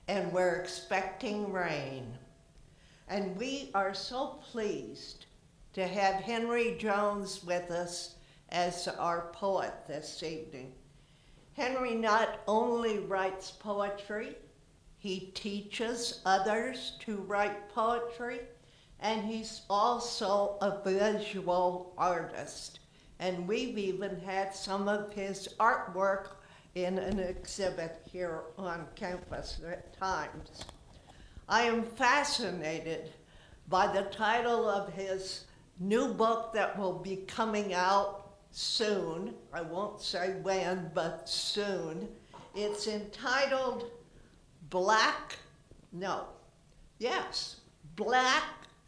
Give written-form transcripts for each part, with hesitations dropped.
and we're expecting rain. And we are so pleased to have Henry Jones with us as our poet this evening. Henry not only writes poetry, he teaches others to write poetry, and he's also a visual artist. And we've even had some of his artwork in an exhibit here on campus at times. I am fascinated by the title of his new book that will be coming out soon. I won't say when, but soon. It's entitled Black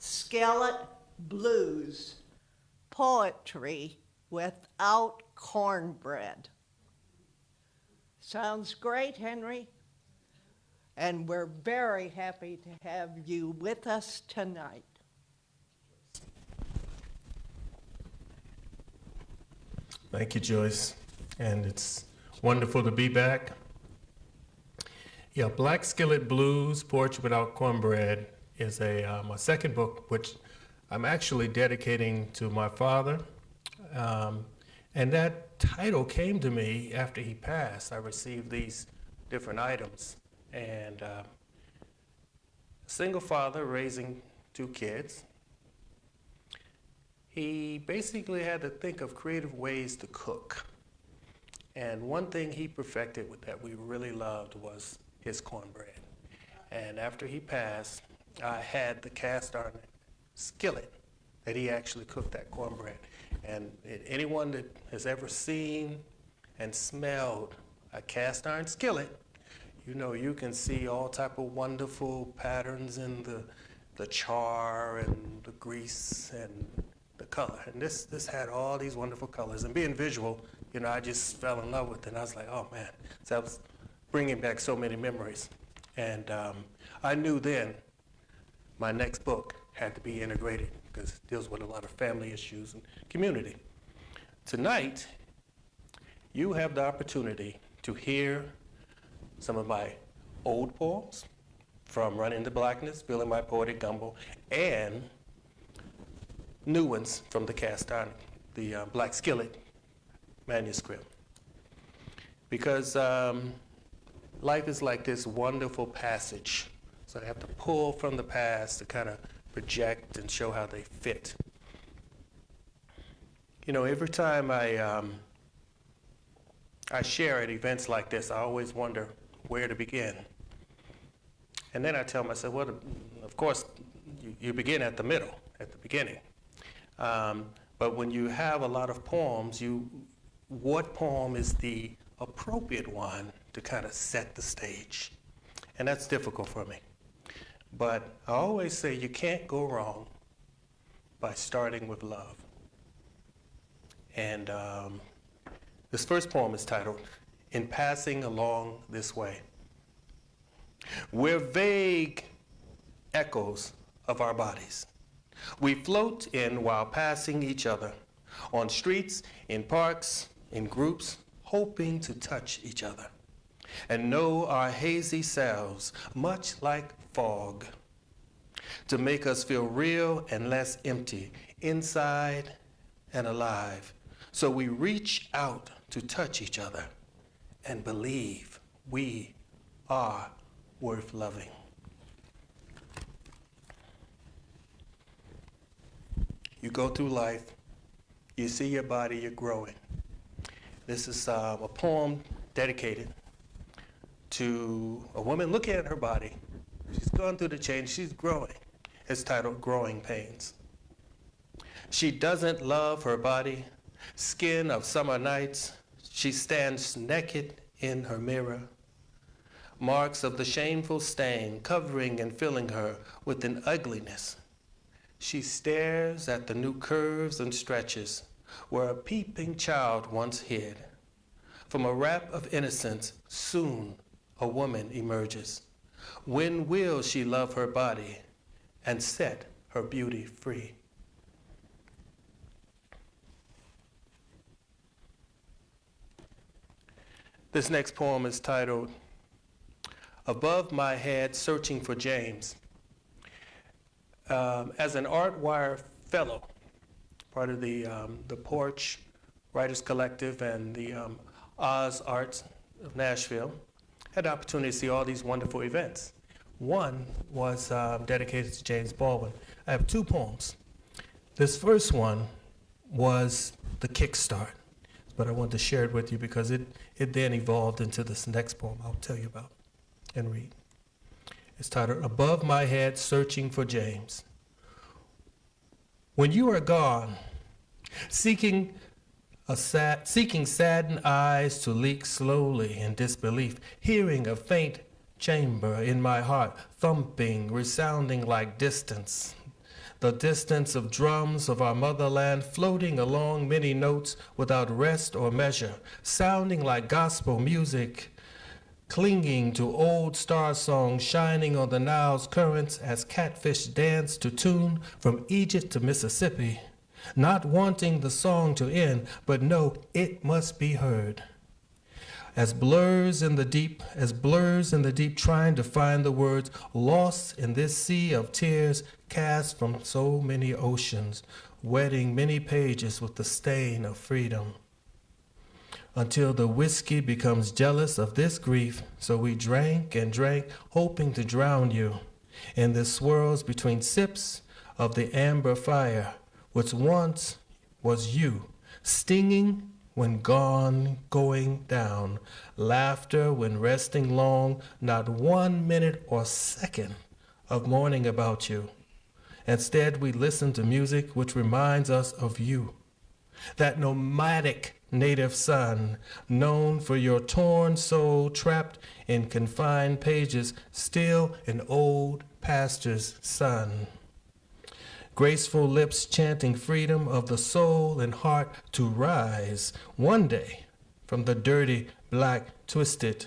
Scarritt Blues, Poetry Without Cornbread. Sounds great, Henry. And we're very happy to have you with us tonight. Thank you, Joyce. And it's wonderful to be back. Yeah, Black Scarritt Blues, Poetry Without Cornbread is my second book, which I'm actually dedicating to my father. And that title came to me after he passed. I received these different items. And a single father raising two kids. He basically had to think of creative ways to cook. And one thing he perfected that we really loved was his cornbread. And after he passed, I had the cast iron skillet that he actually cooked that cornbread. And anyone that has ever seen and smelled a cast iron skillet, you know, you can see all type of wonderful patterns in the char and the grease and the color. And this had all these wonderful colors. And being visual, you know, I just fell in love with it. And I was like, oh man, so that was bringing back so many memories. And I knew then my next book had to be integrated because it deals with a lot of family issues and community. Tonight, you have the opportunity to hear some of my old poems from Running to Blackness, Feeling My Poetic Gumbo, and new ones from the cast iron, the Black Skillet manuscript. Because life is like this wonderful passage. So I have to pull from the past to kind of project and show how they fit. You know, every time I share at events like this, I always wonder where to begin. And then I tell myself, well, of course, you begin at the middle, at the beginning. But when you have a lot of poems, what poem is the appropriate one to kind of set the stage? And that's difficult for me. But I always say you can't go wrong by starting with love. And this first poem is titled, In Passing Along This Way. We're vague echoes of our bodies. We float in while passing each other, on streets, in parks, in groups, hoping to touch each other, and know our hazy selves, much like fog, to make us feel real and less empty, inside and alive. So we reach out to touch each other and believe we are worth loving. You go through life, you see your body, you're growing. This is a poem dedicated to a woman looking at her body. She's gone through the change, she's growing. It's titled Growing Pains. She doesn't love her body, skin of summer nights. She stands naked in her mirror. Marks of the shameful stain covering and filling her with an ugliness. She stares at the new curves and stretches where a peeping child once hid. From a wrap of innocence, soon a woman emerges. When will she love her body and set her beauty free? This next poem is titled, Above my head, searching for James. As an Artwire fellow, part of the Porch Writers Collective and the Oz Arts of Nashville, had the opportunity to see all these wonderful events. One was dedicated to James Baldwin. I have two poems. This first one was the kickstart, but I wanted to share it with you because it then evolved into this next poem I'll tell you about and read. It's titled, Above My Head, Searching for James. When you are gone, seeking saddened eyes to leak slowly in disbelief, hearing a faint chamber in my heart, thumping, resounding like distance. The distance of drums of our motherland floating along many notes without rest or measure, sounding like gospel music, clinging to old star songs shining on the Nile's currents as catfish dance to tune from Egypt to Mississippi, not wanting the song to end, but know it must be heard. As blurs in the deep, trying to find the words, lost in this sea of tears cast from so many oceans, wetting many pages with the stain of freedom. Until the whiskey becomes jealous of this grief, so we drank and drank, hoping to drown you in the swirls between sips of the amber fire, which once was you, stinging when gone, going down, laughter when resting long, not 1 minute or second of mourning about you. Instead, we listen to music which reminds us of you, that nomadic native son, known for your torn soul trapped in confined pages, still an old pastor's son. Graceful lips chanting freedom of the soul and heart to rise one day from the dirty black twisted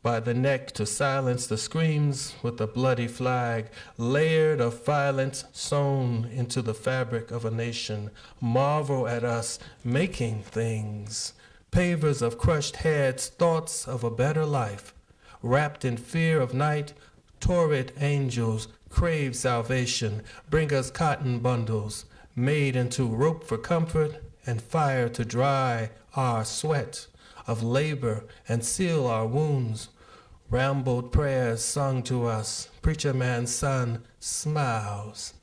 by the neck to silence the screams with the bloody flag, layered of violence sewn into the fabric of a nation. Marvel at us making things, pavers of crushed heads, thoughts of a better life, wrapped in fear of night, torrid angels crave salvation, bring us cotton bundles, made into rope for comfort and fire to dry our sweat of labor and seal our wounds. Rambled prayers sung to us, preacher man's son smiles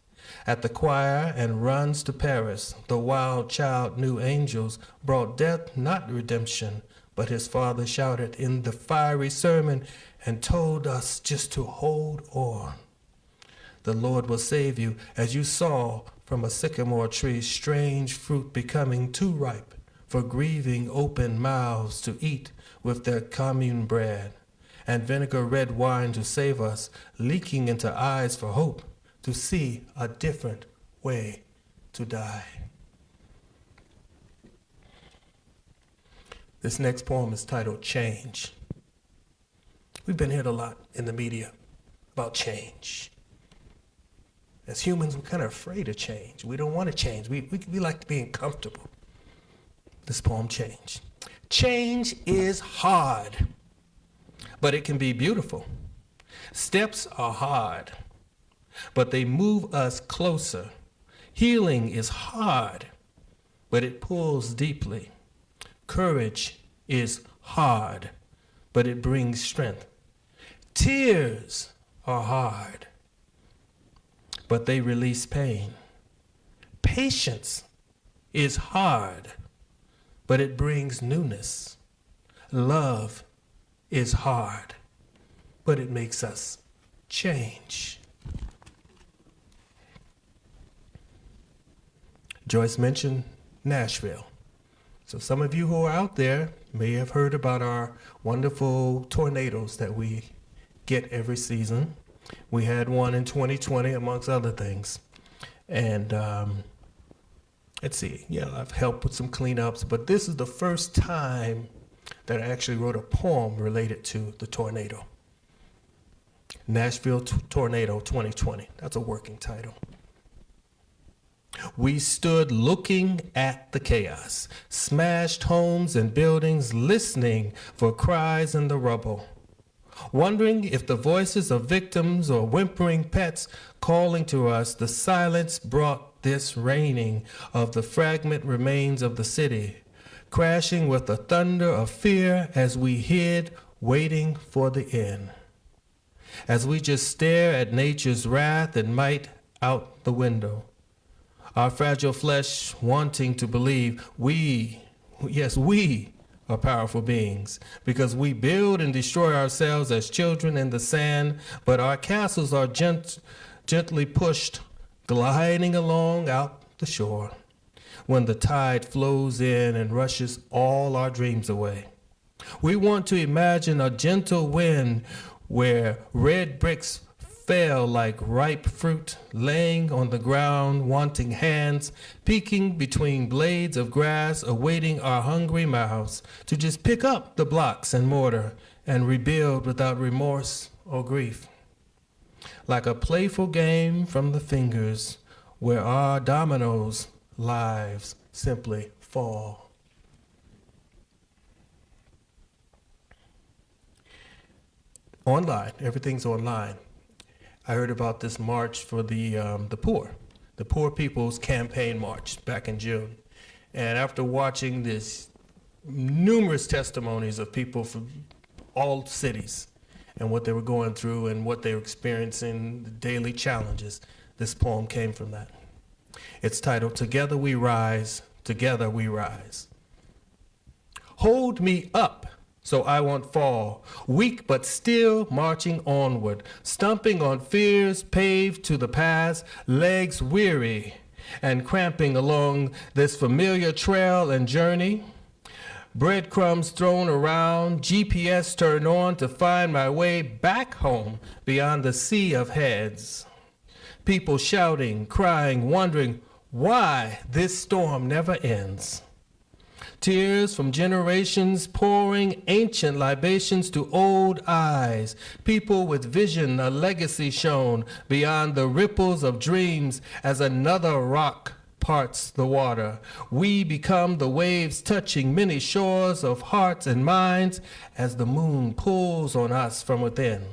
at the choir and runs to Paris. The wild child knew angels brought death, not redemption, but his father shouted in the fiery sermon and told us just to hold on. The Lord will save you, as you saw from a sycamore tree strange fruit becoming too ripe for grieving open mouths to eat with their commune bread, and vinegar red wine to save us, leaking into eyes for hope to see a different way to die. This next poem is titled Change. We've been hearing a lot in the media about change. As humans, we're kind of afraid of change. We don't want to change. We like being comfortable. This poem, Change. Change is hard, but it can be beautiful. Steps are hard, but they move us closer. Healing is hard, but it pulls deeply. Courage is hard, but it brings strength. Tears are hard, but they release pain. Patience is hard, but it brings newness. Love is hard, but it makes us change. Joyce mentioned Nashville. So some of you who are out there may have heard about our wonderful tornadoes that we get every season. We had one in 2020, amongst other things. And let's see, I've helped with some cleanups, but this is the first time that I actually wrote a poem related to the tornado. Nashville Tornado 2020. That's a working title. We stood looking at the chaos, smashed homes and buildings, listening for cries in the rubble. wondering if the voices of victims or whimpering pets calling to us, the silence brought this raining of the fragment remains of the city, crashing with the thunder of fear as we hid, waiting for the end. As we just stare at nature's wrath and might out the window, our fragile flesh wanting to believe we are powerful beings, because we build and destroy ourselves as children in the sand, but our castles are gently pushed, gliding along out the shore, when the tide flows in and rushes all our dreams away. We want to imagine a gentle wind where red bricks fell like ripe fruit, laying on the ground, wanting hands, peeking between blades of grass, awaiting our hungry mouths to just pick up the blocks and mortar and rebuild without remorse or grief. Like a playful game from the fingers where our dominoes' lives simply fall. Online, everything's online. I heard about this march for the poor people's campaign march back in June. And after watching this numerous testimonies of people from all cities and what they were going through and what they were experiencing, the daily challenges, this poem came from that. It's titled, Together We Rise, Together We Rise. Hold me up so I won't fall, weak but still marching onward, stomping on fears paved to the past, legs weary and cramping along this familiar trail and journey. Breadcrumbs thrown around, GPS turned on to find my way back home beyond the sea of heads. People shouting, crying, wondering why this storm never ends. Tears from generations pouring ancient libations to old eyes. People with vision, a legacy shown beyond the ripples of dreams as another rock parts the water. We become the waves touching many shores of hearts and minds as the moon pulls on us from within.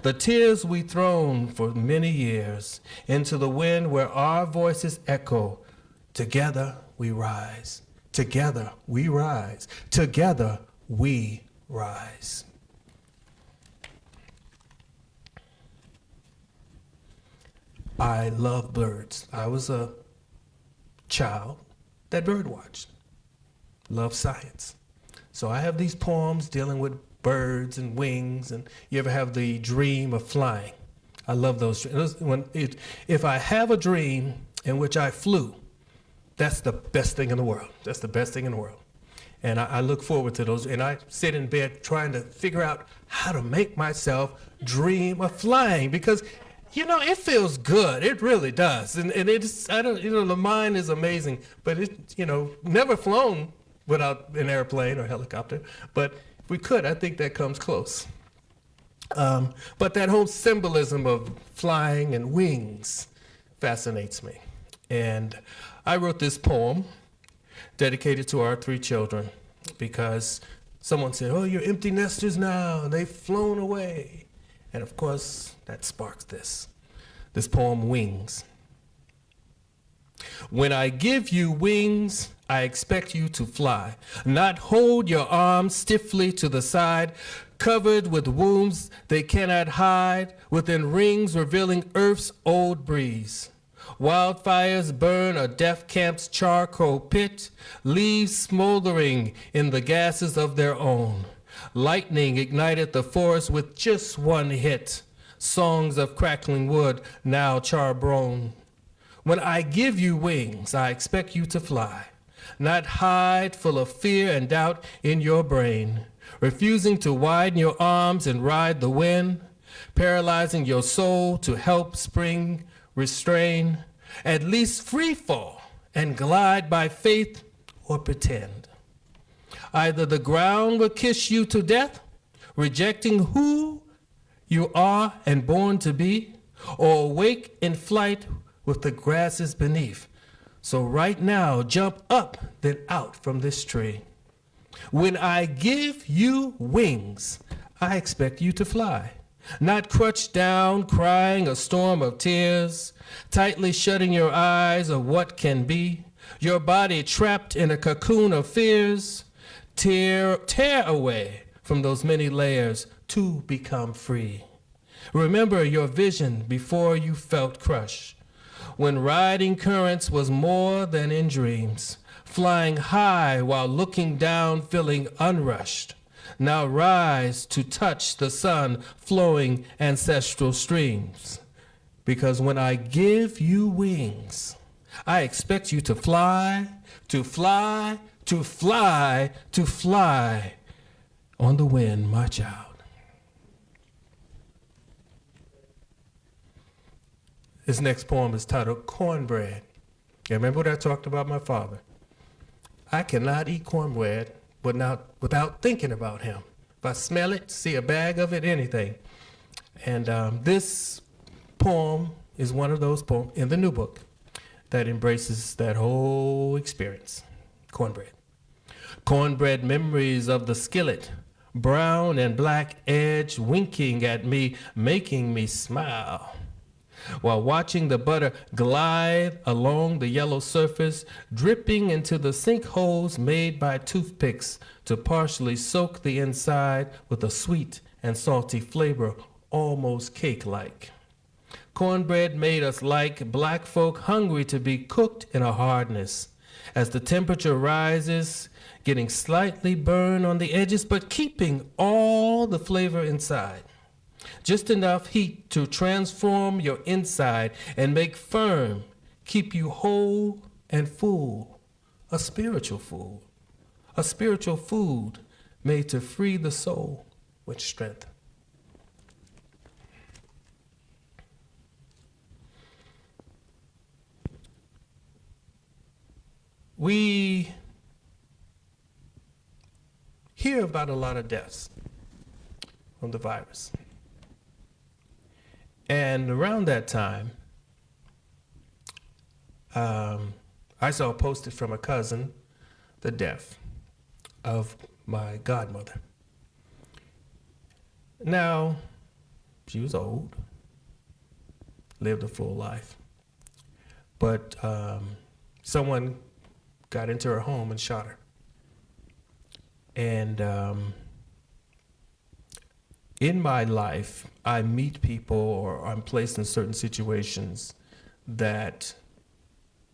The tears we thrown for many years into the wind where our voices echo. Together we rise. Together we rise. Together we rise. I love birds. I was a child that bird watched. Love science. So I have these poems dealing with birds and wings, and you ever have the dream of flying? I love those. If I have a dream in which I flew, that's the best thing in the world. That's the best thing in the world. And I look forward to those. And I sit in bed trying to figure out how to make myself dream of flying, because, you know, it feels good. It really does. And it's, the mind is amazing, but it, never flown without an airplane or helicopter. But if we could, I think that comes close. But that whole symbolism of flying and wings fascinates me. And I wrote this poem dedicated to our 3 children because someone said, oh, you're empty nesters now, they've flown away. And of course, that sparks this poem, Wings. When I give you wings, I expect you to fly, not hold your arms stiffly to the side, covered with wounds they cannot hide, within rings revealing Earth's old breeze. Wildfires burn a death camp's charcoal pit, leaves smoldering in the gases of their own. Lightning ignited the forest with just one hit. Songs of crackling wood, now charbrown. When I give you wings, I expect you to fly, not hide full of fear and doubt in your brain, refusing to widen your arms and ride the wind, paralyzing your soul to help spring restrain, at least free fall and glide by faith or pretend. Either the ground will kiss you to death, rejecting who you are and born to be, or awake in flight with the grasses beneath. So right now, jump up, then out from this tree. When I give you wings, I expect you to fly. Not crouched down, crying a storm of tears, tightly shutting your eyes of what can be, your body trapped in a cocoon of fears. Tear away from those many layers to become free. Remember your vision before you felt crush, when riding currents was more than in dreams, flying high while looking down, feeling unrushed. Now rise to touch the sun flowing ancestral streams. Because when I give you wings, I expect you to fly, to fly, to fly, to fly on the wind, my child. This next poem is titled Cornbread. You remember what I talked about my father? I cannot eat cornbread without thinking about him. If I smell it, see a bag of it, anything. And this poem is one of those poems in the new book that embraces that whole experience. Cornbread. Cornbread memories of the skillet, brown and black edge winking at me, making me smile. While watching the butter glide along the yellow surface, dripping into the sinkholes made by toothpicks to partially soak the inside with a sweet and salty flavor, almost cake-like. Cornbread made us like black folk, hungry to be cooked in a hardness. As the temperature rises, getting slightly burned on the edges, but keeping all the flavor inside. Just enough heat to transform your inside and make firm, keep you whole and full. A spiritual food. A spiritual food made to free the soul with strength. We hear about a lot of deaths from the virus. And around that time, I saw posted from a cousin the death of my godmother. Now, she was old, lived a full life, but someone got into her home and shot her. And in my life, I meet people or I'm placed in certain situations that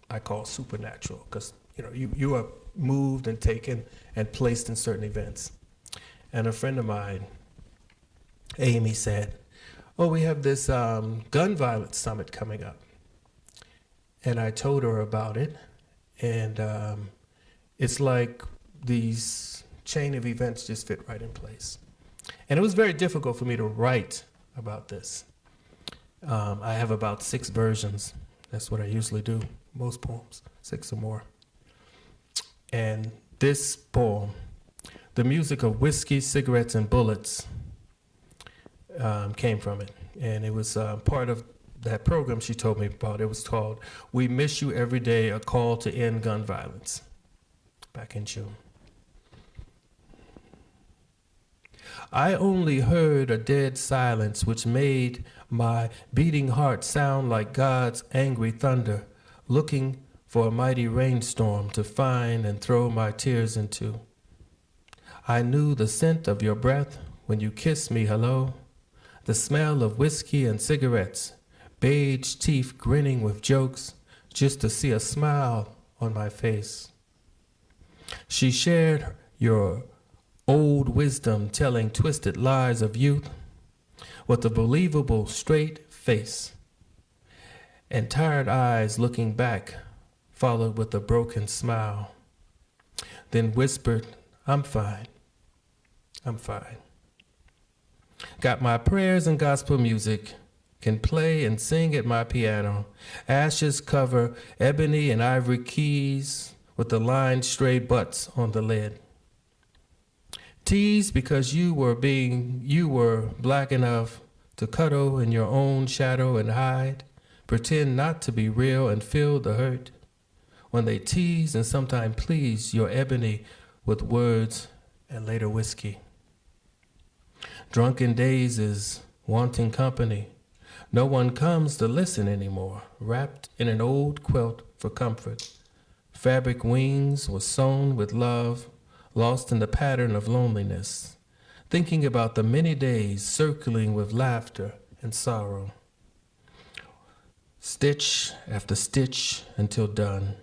I call supernatural, because you are moved and taken and placed in certain events. And a friend of mine, Amy, said, "Oh, we have this gun violence summit coming up." And I told her about it, and it's like these chain of events just fit right in place. And it was very difficult for me to write about this. I have about 6 versions. That's what I usually do, most poems, 6 or more. And this poem, the music of whiskey, cigarettes, and bullets, came from it. And it was part of that program she told me about. It was called "We Miss You Every Day, A Call to End Gun Violence," back in June. I only heard a dead silence which made my beating heart sound like God's angry thunder, looking for a mighty rainstorm to find and throw my tears into. I knew the scent of your breath when you kissed me hello, the smell of whiskey and cigarettes, beige teeth grinning with jokes just to see a smile on my face. She shared your old wisdom, telling twisted lies of youth with a believable straight face and tired eyes looking back, followed with a broken smile. Then whispered, "I'm fine, I'm fine. Got my prayers and gospel music, can play and sing at my piano. Ashes cover ebony and ivory keys with the lined stray butts on the lid. Teased because you were black enough to cuddle in your own shadow and hide, pretend not to be real and feel the hurt. When they tease and sometimes please your ebony with words and later whiskey. Drunken dazes, wanting company. No one comes to listen anymore, wrapped in an old quilt for comfort. Fabric wings were sewn with love, lost in the pattern of loneliness, thinking about the many days circling with laughter and sorrow. Stitch after stitch until done.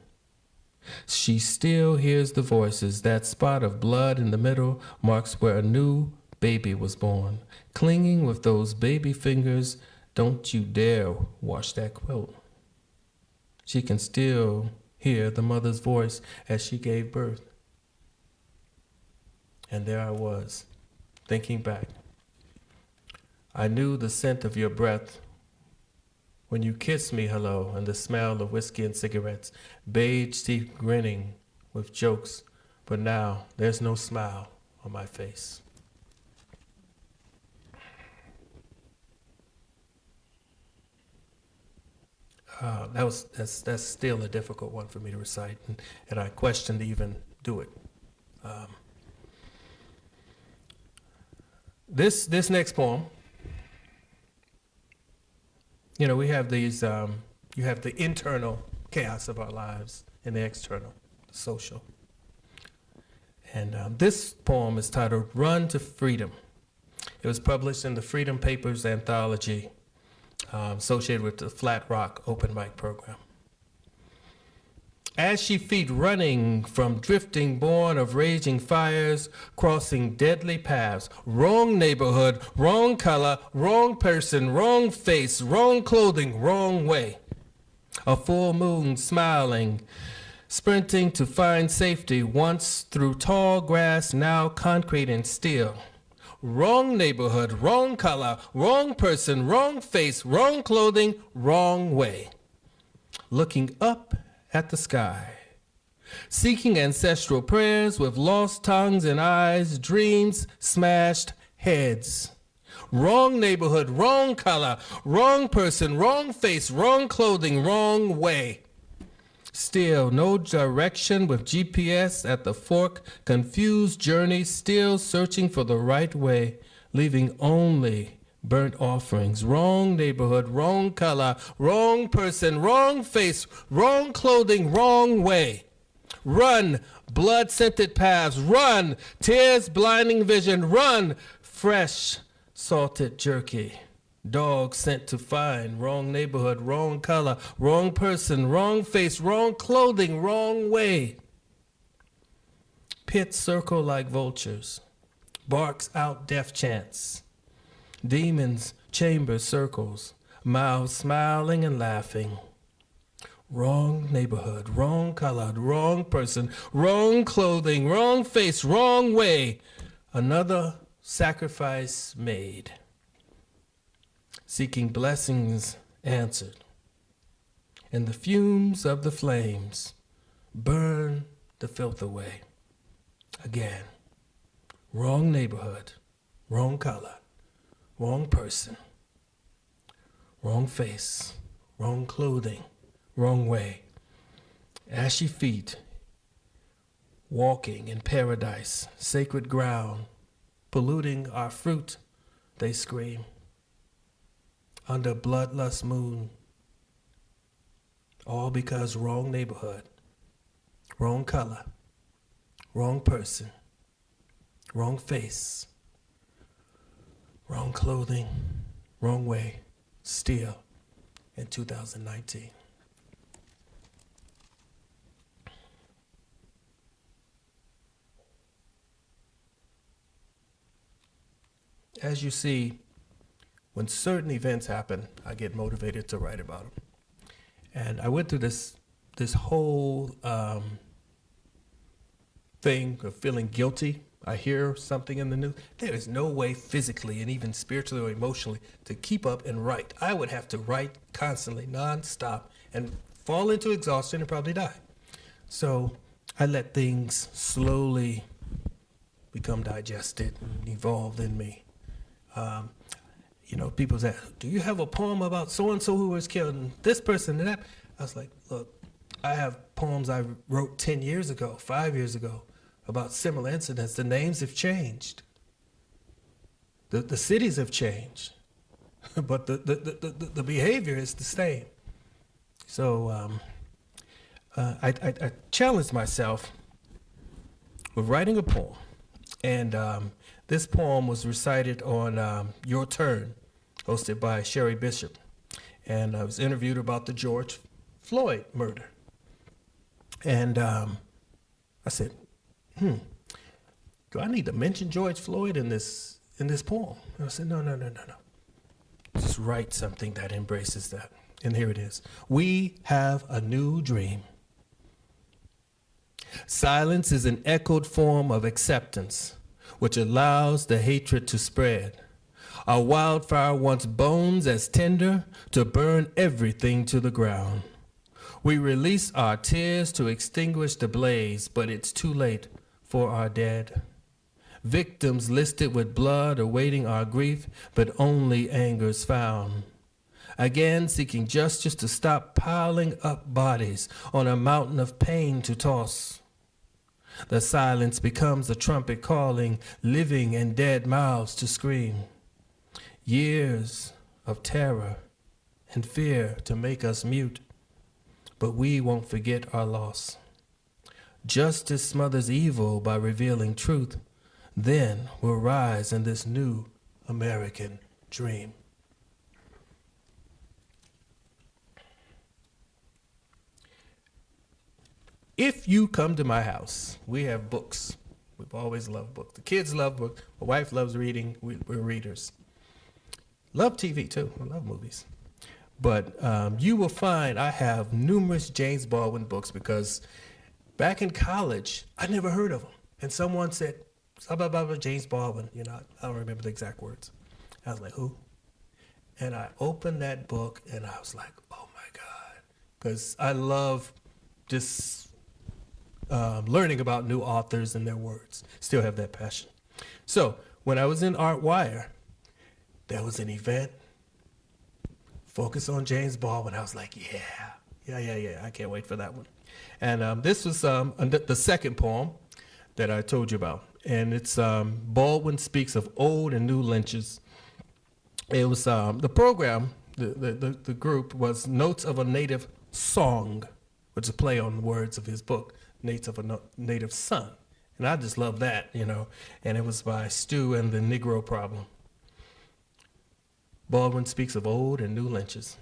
She still hears the voices. That spot of blood in the middle marks where a new baby was born. Clinging with those baby fingers, don't you dare wash that quilt. She can still hear the mother's voice as she gave birth. And there I was, thinking back. I knew the scent of your breath when you kissed me hello, and the smell of whiskey and cigarettes, beige teeth grinning with jokes, but now there's no smile on my face. That's still a difficult one for me to recite, and I question to even do it. This next poem, you know, we have these, you have the internal chaos of our lives and the external, the social. And this poem is titled Run to Freedom. It was published in the Freedom Papers anthology associated with the Flat Rock open mic program. As she feet running from drifting born of raging fires, crossing deadly paths, wrong neighborhood, wrong color, wrong person, wrong face, wrong clothing, wrong way. A full moon smiling, sprinting to find safety once through tall grass, now concrete and steel. Wrong neighborhood, wrong color, wrong person, wrong face, wrong clothing, wrong way. Looking up at the sky, seeking ancestral prayers with lost tongues and eyes, dreams, smashed heads. Wrong neighborhood, wrong color, wrong person, wrong face, wrong clothing, wrong way. Still no direction with GPS at the fork, confused journey, still searching for the right way, leaving only burnt offerings. Wrong neighborhood, wrong color, wrong person, wrong face, wrong clothing, wrong way. Run, blood-scented paths, run, tears blinding vision, run, fresh salted jerky. Dog sent to find, wrong neighborhood, wrong color, wrong person, wrong face, wrong clothing, wrong way. Pits circle like vultures, barks out death chants. Demons, chamber circles, mouths smiling and laughing. Wrong neighborhood, wrong color, wrong person, wrong clothing, wrong face, wrong way. Another sacrifice made. Seeking blessings answered. And the fumes of the flames burn the filth away. Again, wrong neighborhood, wrong color, wrong person, wrong face, wrong clothing, wrong way. Ashy feet, walking in paradise, sacred ground, polluting our fruit, they scream. Under bloodlust moon, all because wrong neighborhood, wrong color, wrong person, wrong face, wrong clothing, wrong way, still in 2019. As you see, when certain events happen, I get motivated to write about them. And I went through this whole thing of feeling guilty. I hear something in the news. There is no way physically and even spiritually or emotionally to keep up and write. I would have to write constantly, nonstop, and fall into exhaustion and probably die. So I let things slowly become digested and evolved in me. You know, people say, do you have a poem about so-and-so who was killed and this person and that? I was like, look, I have poems I wrote 10 years ago, 5 years ago, about similar incidents. The names have changed. The cities have changed, but the behavior is the same. So I challenged myself with writing a poem, and this poem was recited on Your Turn, hosted by Sherry Bishop, and I was interviewed about the George Floyd murder. And I said, do I need to mention George Floyd in this poem? And I said, no. Just write something that embraces that. And here it is. We have a new dream. Silence is an echoed form of acceptance, which allows the hatred to spread. A wildfire wants bones as tender to burn everything to the ground. We release our tears to extinguish the blaze, but it's too late for our dead. Victims listed with blood awaiting our grief, but only anger's found. Again seeking justice to stop piling up bodies on a mountain of pain to toss. The silence becomes a trumpet calling living and dead mouths to scream. Years of terror and fear to make us mute, but we won't forget our loss. Justice smothers evil by revealing truth. Then we'll rise in this new American dream. If you come to my house, we have books. We've always loved books. The kids love books. My wife loves reading. We're readers. Love TV too. I love movies. But you will find I have numerous James Baldwin books because back in college, I never heard of them. And someone said, blah, blah, blah, James Baldwin. You know, I don't remember the exact words. I was like, who? And I opened that book and I was like, oh my God. Because I love just learning about new authors and their words. Still have that passion. So when I was in Art Wire, there was an event focused on James Baldwin. I was like, yeah. I can't wait for that one. And this was the second poem that I told you about. And it's Baldwin Speaks of Old and New Lynches. It was the program, the group was Notes of a Native Song, which is a play on the words of his book, Notes of a Native Son. And I just love that, you know. And it was by Stu and the Negro Problem. Baldwin speaks of old and new lynches.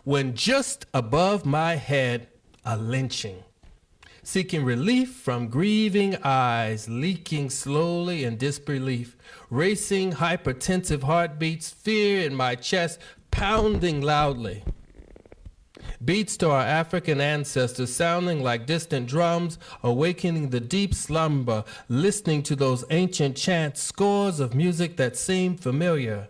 When just above my head, a lynching, seeking relief from grieving eyes, leaking slowly in disbelief, racing hypertensive heartbeats, fear in my chest, pounding loudly. Beats to our African ancestors sounding like distant drums, awakening the deep slumber, listening to those ancient chants, scores of music that seem familiar.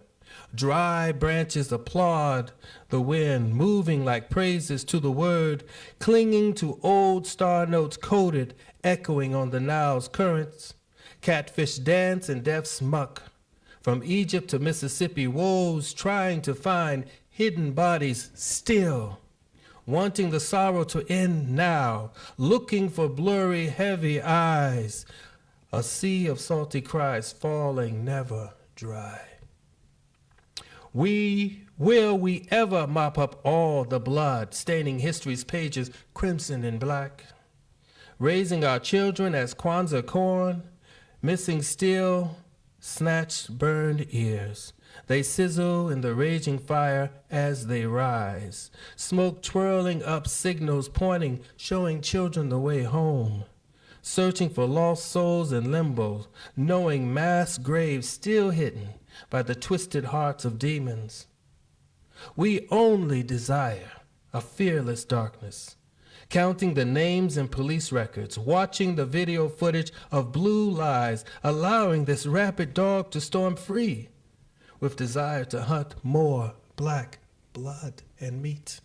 Dry branches applaud the wind, moving like praises to the word, clinging to old star notes coded, echoing on the Nile's currents. Catfish dance in death's muck. From Egypt to Mississippi, woes trying to find hidden bodies still. Wanting the sorrow to end now, looking for blurry, heavy eyes. A sea of salty cries falling never dry. Will we ever mop up all the blood, staining history's pages crimson and black? Raising our children as Kwanzaa corn, missing still, snatched burned ears. They sizzle in the raging fire as they rise. Smoke twirling up signals pointing, showing children the way home. Searching for lost souls in limbo, knowing mass graves still hidden by the twisted hearts of demons. We only desire a fearless darkness, counting the names in police records, watching the video footage of blue lies, allowing this rabid dog to storm free, with desire to hunt more black blood and meat.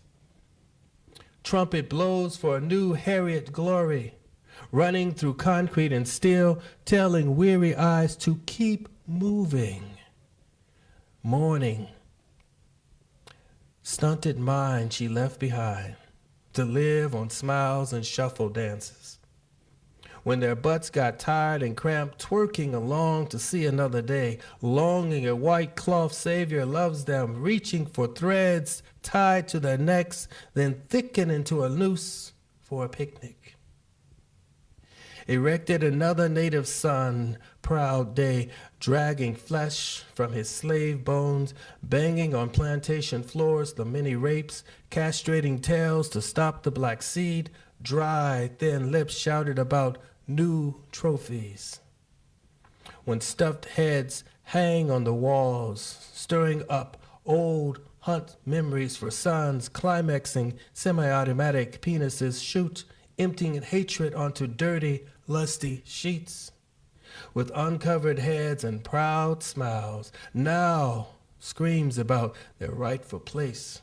Trumpet blows for a new Harriet glory, running through concrete and steel, telling weary eyes to keep moving. Mourning, stunted mind she left behind to live on smiles and shuffle dances. when their butts got tired and cramped, twerking along to see another day, longing a white cloth savior loves them, reaching for threads tied to their necks, then thicken into a noose for a picnic. Erected another native son, proud day, dragging flesh from his slave bones, banging on plantation floors the many rapes, castrating tails to stop the black seed, dry, thin lips shouted about new trophies. When stuffed heads hang on the walls, stirring up old hunt memories for sons, climaxing semi-automatic penises shoot, emptying hatred onto dirty, lusty sheets. With uncovered heads and proud smiles, now screams about their rightful place,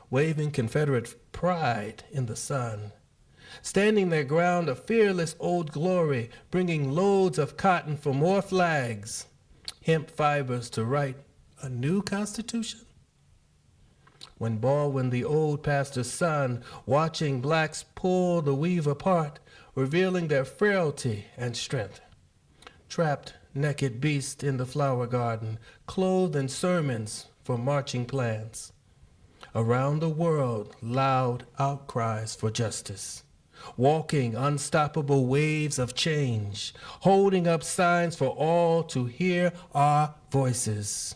waving Confederate pride in the sun, standing their ground of fearless old glory, bringing loads of cotton for more flags, hemp fibers to write a new constitution. When Baldwin, the old pastor's son, watching blacks pull the weave apart, revealing their frailty and strength, trapped naked beasts in the flower garden, clothed in sermons for marching plans. Around the world, loud outcries for justice, walking unstoppable waves of change, holding up signs for all to hear our voices,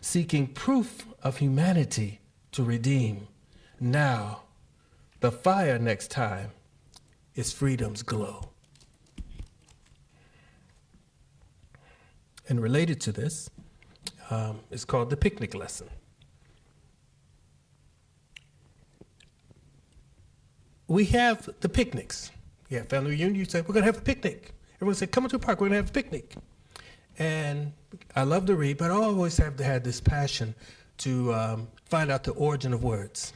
seeking proof of humanity to redeem. Now, the fire next time is freedom's glow. And related to this is called the picnic lesson. We have the picnics. Yeah, family reunion, you say, we're gonna have a picnic. Everyone said, come to a park, we're gonna have a picnic. And I love to read, but I always have had this passion to find out the origin of words.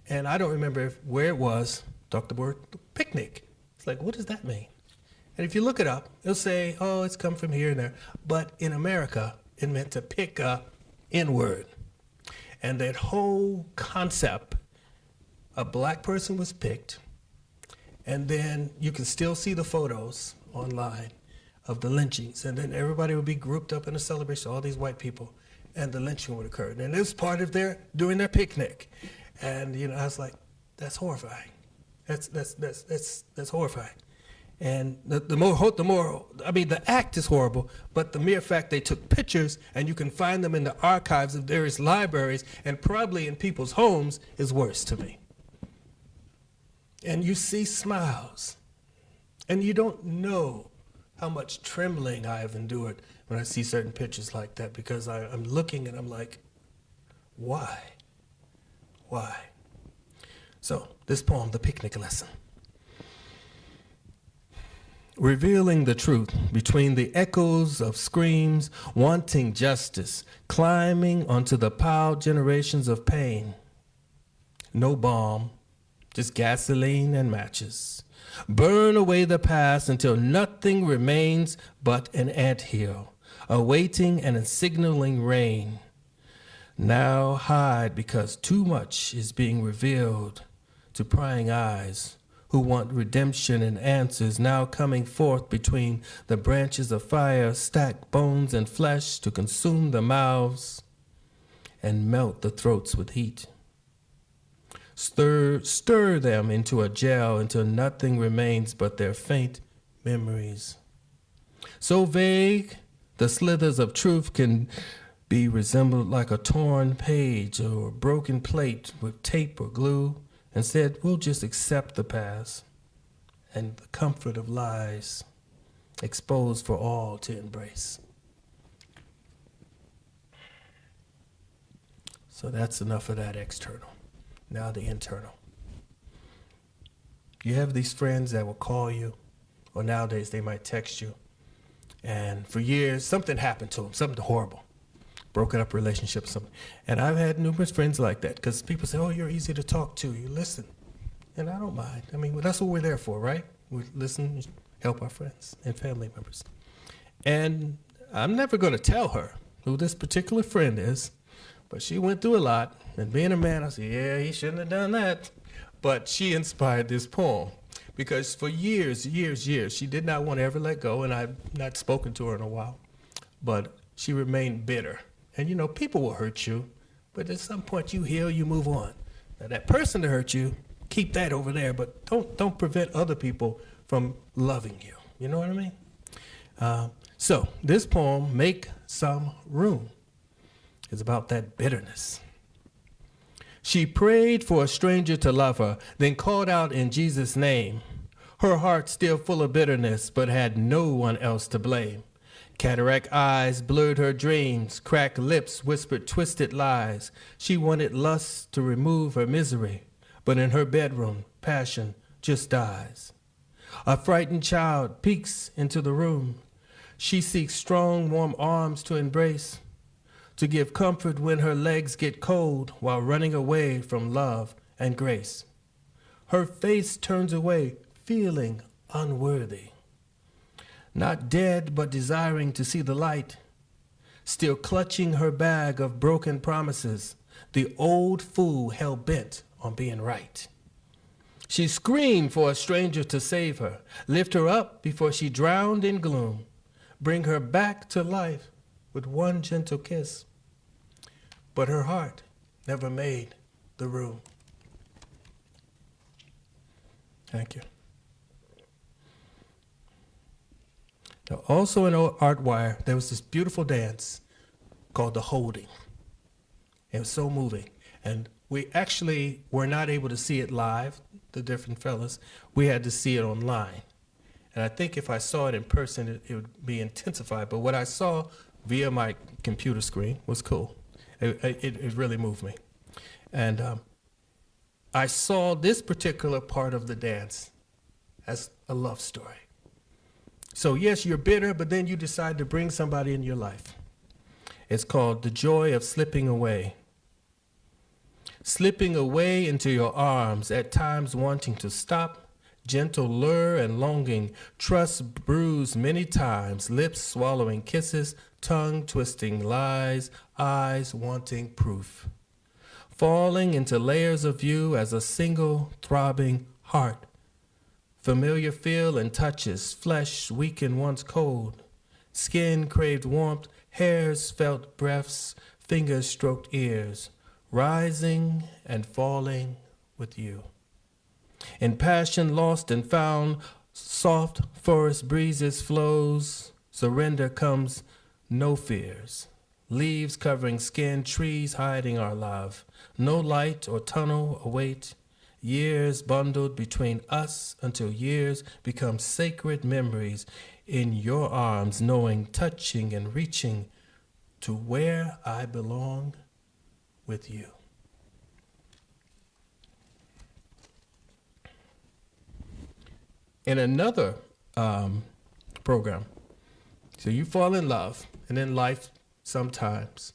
And I don't remember where it was, talked the word picnic. It's like, what does that mean? And if you look it up, it'll say, oh, it's come from here and there. But in America, it meant to pick a N-word. And that whole concept, a black person was picked, and then you can still see the photos online of the lynchings, and then everybody would be grouped up in a celebration, all these white people, and the lynching would occur. And it was part of doing their picnic. And I was like, that's horrifying. That's horrifying. And the act is horrible, but the mere fact they took pictures and you can find them in the archives of various libraries and probably in people's homes is worse to me. And you see smiles, and you don't know how much trembling I have endured when I see certain pictures like that, because I'm looking and I'm like, why? Why? So this poem, The Picnic Lesson. Revealing the truth between the echoes of screams, wanting justice, climbing onto the piled generations of pain. No bomb, just gasoline and matches. Burn away the past until nothing remains but an anthill, awaiting and signaling rain. Now hide because too much is being revealed to prying eyes who want redemption and answers, now coming forth between the branches of fire, stack bones and flesh to consume the mouths and melt the throats with heat. Stir them into a gel until nothing remains but their faint memories. So vague, the slithers of truth can be resembled like a torn page or a broken plate with tape or glue. Instead, we'll just accept the past and the comfort of lies exposed for all to embrace. So that's enough of that external. Now the internal. You have these friends that will call you, or nowadays they might text you, and for years something happened to them, something horrible. Broken up relationship, something. And I've had numerous friends like that, because people say, oh, you're easy to talk to, you listen. And I don't mind. I mean, that's what we're there for, right? We listen, help our friends and family members. And I'm never going to tell her who this particular friend is, but she went through a lot. And being a man, I said, yeah, he shouldn't have done that. But she inspired this poem, because for years, she did not want to ever let go, and I've not spoken to her in a while, but she remained bitter. And you know, people will hurt you, but at some point you heal, you move on. Now that person that hurt you, keep that over there, but don't prevent other people from loving you. You know what I mean? So this poem, Make Some Room, is about that bitterness. She prayed for a stranger to love her, then called out in Jesus' name. Her heart still full of bitterness, but had no one else to blame. Cataract eyes blurred her dreams, cracked lips whispered twisted lies. She wanted lust to remove her misery, but in her bedroom, passion just dies. A frightened child peeks into the room. She seeks strong, warm arms to embrace, to give comfort when her legs get cold while running away from love and grace. Her face turns away, feeling unworthy. Not dead, but desiring to see the light, still clutching her bag of broken promises, the old fool hell-bent on being right. She screamed for a stranger to save her, lift her up before she drowned in gloom, bring her back to life with one gentle kiss. But her heart never made the room. Thank you. Now, also in Artwire, there was this beautiful dance called the Holding. It was so moving. And we actually were not able to see it live, the different fellas. We had to see it online. And I think if I saw it in person, it would be intensified. But what I saw via my computer screen was cool. It really moved me. And I saw this particular part of the dance as a love story. So yes, you're bitter, but then you decide to bring somebody in your life. It's called The Joy of Slipping Away. Slipping away into your arms, at times wanting to stop, gentle lure and longing, trust bruised many times, lips swallowing kisses, tongue twisting lies, eyes wanting proof. Falling into layers of you as a single throbbing heart. Familiar feel and touches, flesh weakened once cold. Skin craved warmth, hairs felt breaths, fingers stroked ears, rising and falling with you. In passion lost and found, soft forest breezes flows, surrender comes, no fears. Leaves covering skin, trees hiding our love. No light or tunnel await. Years bundled between us until years become sacred memories in your arms, knowing, touching, and reaching to where I belong with you. In another program, so you fall in love, and in life, sometimes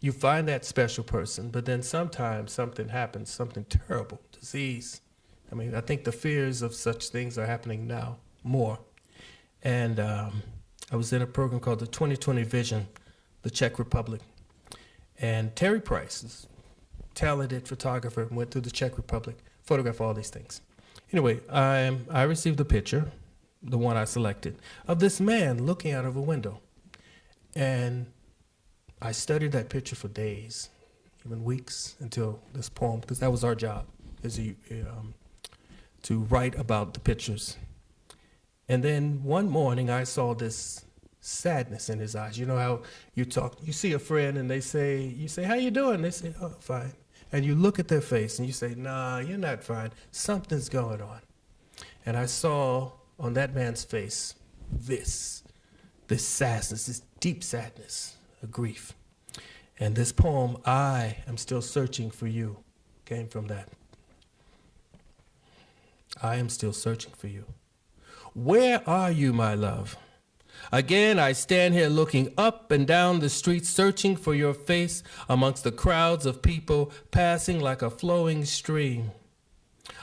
you find that special person, but then sometimes something happens, something terrible, disease. I mean, I think the fears of such things are happening now more. And I was in a program called the 2020 Vision, the Czech Republic. And Terry Price, is a talented photographer, went through the Czech Republic, photographed all these things. Anyway, I received a picture, the one I selected, of this man looking out of a window. And I studied that picture for days, even weeks, until this poem, because that was our job, is to write about the pictures. And then one morning I saw this sadness in his eyes. You know how you see a friend and you say, how you doing? They say, oh, fine. And you look at their face and you say, nah, you're not fine. Something's going on. And I saw on that man's face this sadness, this deep sadness, a grief. And this poem, I Am Still Searching for You, came from that. I am still searching for you. Where are you, my love? Again, I stand here looking up and down the street, searching for your face amongst the crowds of people passing like a flowing stream.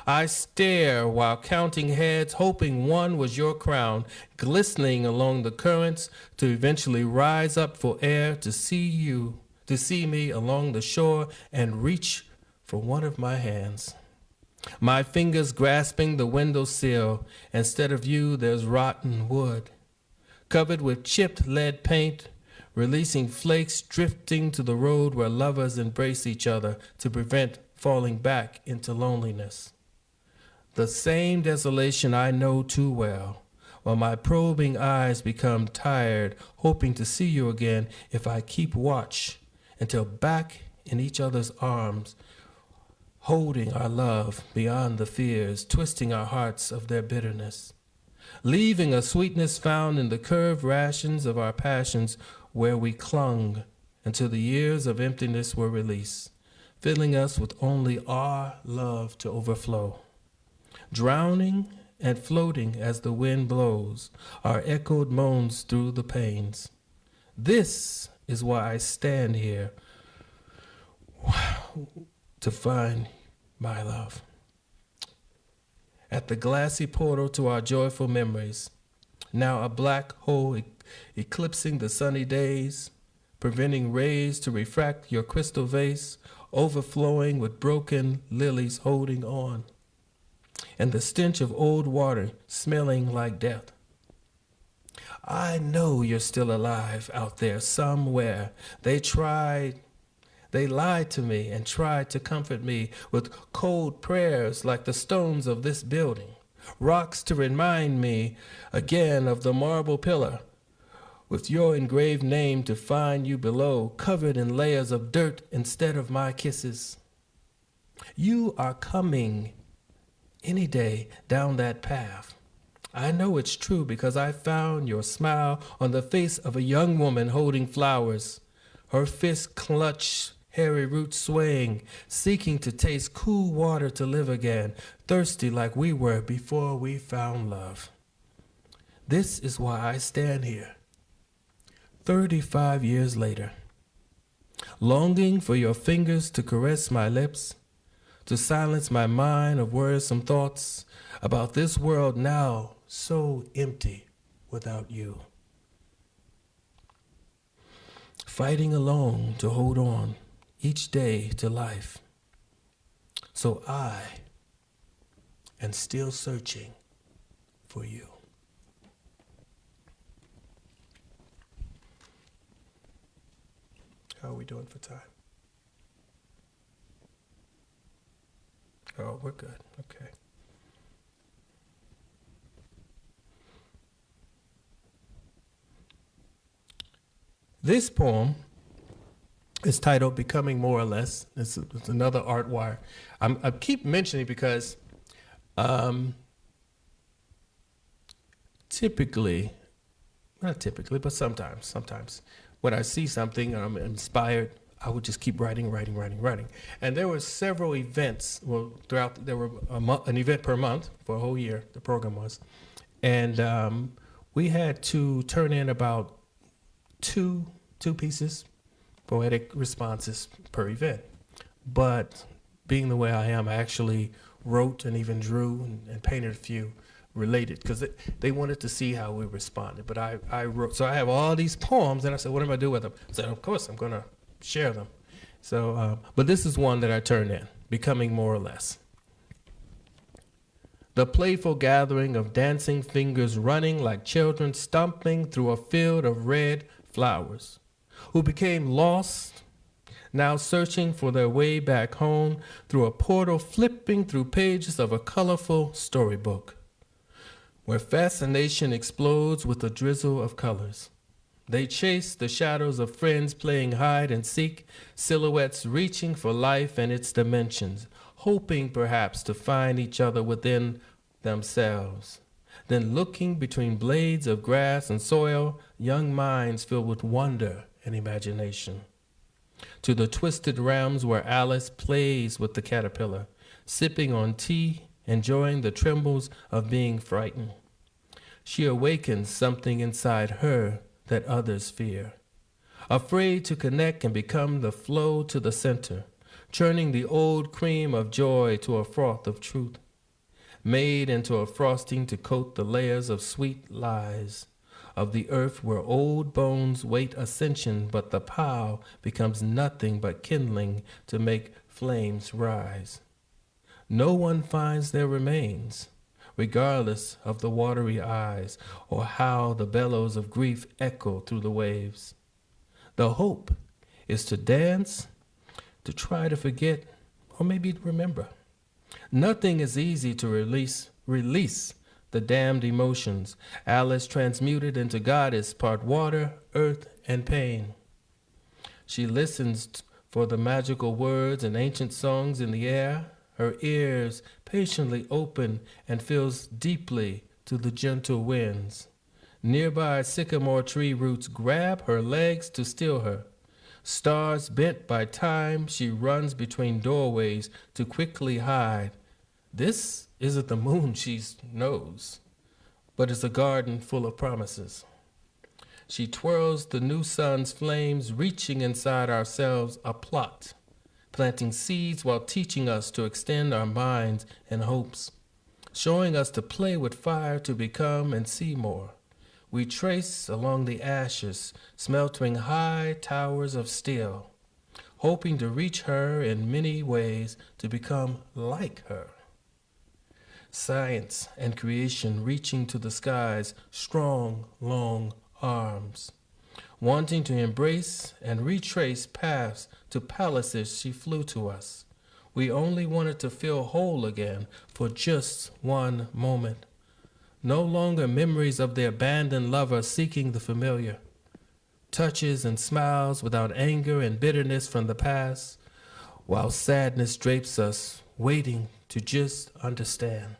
I stare while counting heads, hoping one was your crown, glistening along the currents to eventually rise up for air to see me along the shore and reach for one of my hands. My fingers grasping the windowsill. Instead of you, there's rotten wood, covered with chipped lead paint, releasing flakes drifting to the road where lovers embrace each other to prevent falling back into loneliness. The same desolation I know too well, while my probing eyes become tired, hoping to see you again if I keep watch until back in each other's arms, holding our love beyond the fears, twisting our hearts of their bitterness, leaving a sweetness found in the curved rations of our passions where we clung until the years of emptiness were released, filling us with only our love to overflow, drowning and floating as the wind blows, our echoed moans through the panes. This is why I stand here to find my love. At the glassy portal to our joyful memories, now a black hole eclipsing the sunny days, preventing rays to refract your crystal vase, overflowing with broken lilies holding on, and the stench of old water smelling like death. I know you're still alive out there somewhere. They lied to me and tried to comfort me with cold prayers like the stones of this building, rocks to remind me again of the marble pillar, with your engraved name to find you below, covered in layers of dirt instead of my kisses. You are coming any day down that path. I know it's true because I found your smile on the face of a young woman holding flowers, her fist clutched, hairy roots swaying, seeking to taste cool water to live again, thirsty like we were before we found love. This is why I stand here, 35 years later, longing for your fingers to caress my lips, to silence my mind of worrisome thoughts about this world now so empty without you. Fighting alone to hold on each day to life. So I am still searching for you. How are we doing for time? Oh, we're good. Okay. This poem is titled Becoming More or Less. It's another art wire. I keep mentioning it because not typically, but sometimes, when I see something and I'm inspired, I would just keep writing. And there were several events, there were an event per month for a whole year, the program was. And we had to turn in about two pieces, poetic responses per event. But being the way I am, I actually wrote and even drew and painted a few related because they wanted to see how we responded. But I wrote, so I have all these poems and I said, what am I going to do with them? I said, of course, I'm going to share them. So, but this is one that I turned in, Becoming More or Less. The playful gathering of dancing fingers running like children stomping through a field of red flowers, who became lost, now searching for their way back home through a portal flipping through pages of a colorful storybook, where fascination explodes with a drizzle of colors. They chase the shadows of friends playing hide and seek, silhouettes reaching for life and its dimensions, hoping perhaps to find each other within themselves. Then looking between blades of grass and soil, young minds filled with wonder and imagination. To the twisted realms where Alice plays with the caterpillar, sipping on tea, enjoying the trembles of being frightened. She awakens something inside her that others fear, afraid to connect and become the flow to the center, churning the old cream of joy to a froth of truth, made into a frosting to coat the layers of sweet lies of the earth where old bones wait ascension, but the pile becomes nothing but kindling to make flames rise. No one finds their remains, regardless of the watery eyes or how the bellows of grief echo through the waves. The hope is to dance, to try to forget, or maybe remember. Nothing is easy to release the damned emotions Alice transmuted into goddess, part water, earth, and pain. She listens for the magical words and ancient songs in the air, her ears patiently open and feels deeply to the gentle winds. Nearby sycamore tree roots grab her legs to still her. Stars bent by time, she runs between doorways to quickly hide. This isn't the moon she knows, but it's a garden full of promises. She twirls the new sun's flames, reaching inside ourselves a plot, planting seeds while teaching us to extend our minds and hopes, showing us to play with fire to become and see more. We trace along the ashes, smelting high towers of steel, hoping to reach her in many ways to become like her. Science and creation reaching to the skies, strong, long arms, wanting to embrace and retrace paths to palaces she flew to us. We only wanted to feel whole again for just one moment. No longer memories of the abandoned lover seeking the familiar. Touches and smiles without anger and bitterness from the past, while sadness drapes us, waiting to just understand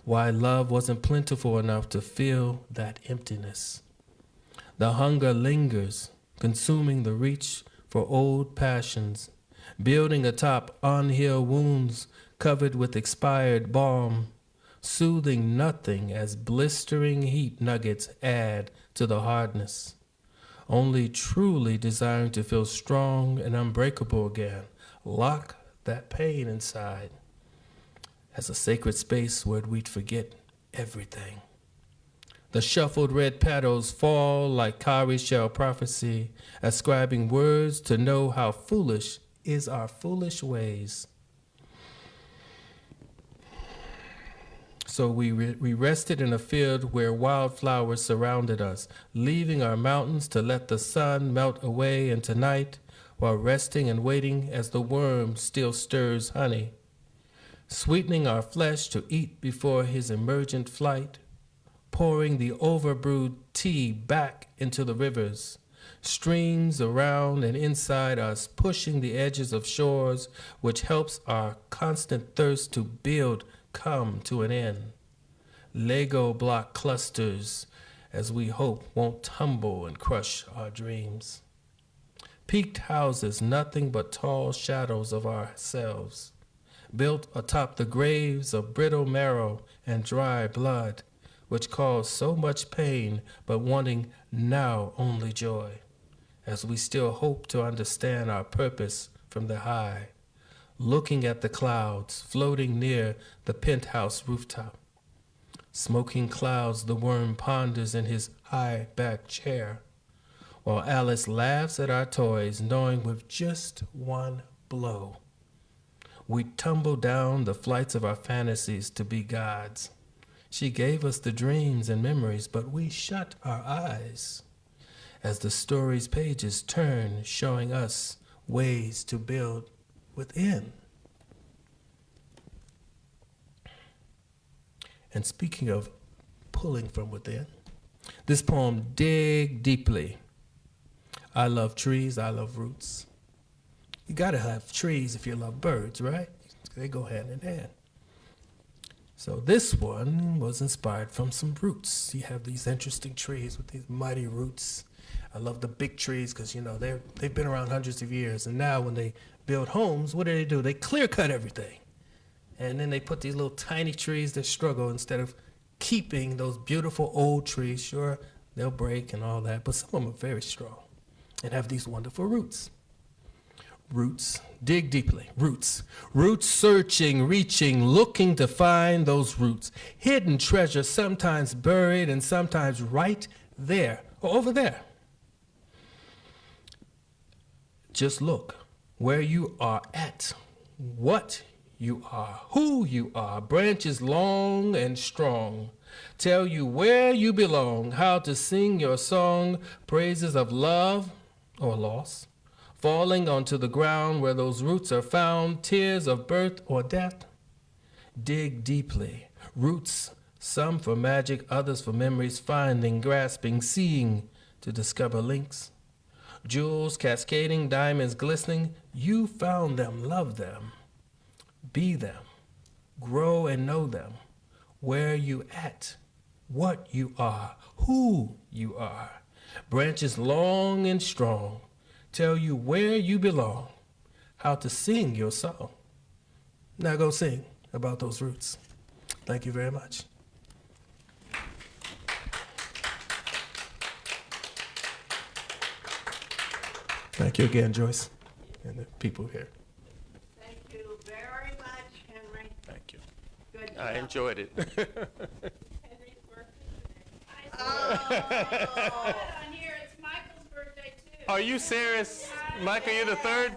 why love wasn't plentiful enough to fill that emptiness. The hunger lingers, consuming the reach for old passions, building atop unhealed wounds covered with expired balm, soothing nothing as blistering heat nuggets add to the hardness. Only truly desiring to feel strong and unbreakable again, lock that pain inside as a sacred space where we'd forget everything. The shuffled red petals fall like cowrie shell prophecy, ascribing words to know how foolish is our foolish ways. So we rested in a field where wildflowers surrounded us, leaving our mountains to let the sun melt away into night, while resting and waiting as the worm still stirs honey, sweetening our flesh to eat before his emergent flight, pouring the overbrewed tea back into the rivers, streams around and inside us, pushing the edges of shores, which helps our constant thirst to build come to an end. Lego block clusters, as we hope, won't tumble and crush our dreams. Peaked houses, nothing but tall shadows of ourselves, built atop the graves of brittle marrow and dry blood, which cause so much pain, but wanting now only joy, as we still hope to understand our purpose from the high, looking at the clouds floating near the penthouse rooftop. Smoking clouds the worm ponders in his high-backed chair, while Alice laughs at our toys, knowing with just one blow we tumble down the flights of our fantasies to be gods. She gave us the dreams and memories, but we shut our eyes as the story's pages turn, showing us ways to build within. And speaking of pulling from within, this poem, Dig Deeply. I love trees, I love roots. You gotta have trees if you love birds, right? They go hand in hand. So this one was inspired from some roots. You have these interesting trees with these mighty roots. I love the big trees because, you know, they've been around hundreds of years. And now when they build homes, what do? They clear cut everything. And then they put these little tiny trees that struggle instead of keeping those beautiful old trees. Sure, they'll break and all that, but some of them are very strong and have these wonderful roots. Roots, dig deeply, roots. Roots searching, reaching, looking to find those roots. Hidden treasure, sometimes buried and sometimes right there or over there. Just look where you are at, what you are, who you are. Branches long and strong tell you where you belong, how to sing your song, praises of love or loss, falling onto the ground where those roots are found, tears of birth or death. Dig deeply, roots, some for magic, others for memories, finding, grasping, seeing to discover links. Jewels cascading, diamonds glistening, you found them, love them, be them, grow and know them, where you at, what you are, who you are. Branches long and strong tell you where you belong, how to sing your song. Now go sing about those roots. Thank you very much. Thank you again, Joyce, and the people here. Thank you very much, Henry. Thank you. Good job. I enjoyed it. Henry's birthday today. Oh. On here, it's Michael's birthday too. Are you serious? Michael, you're the third?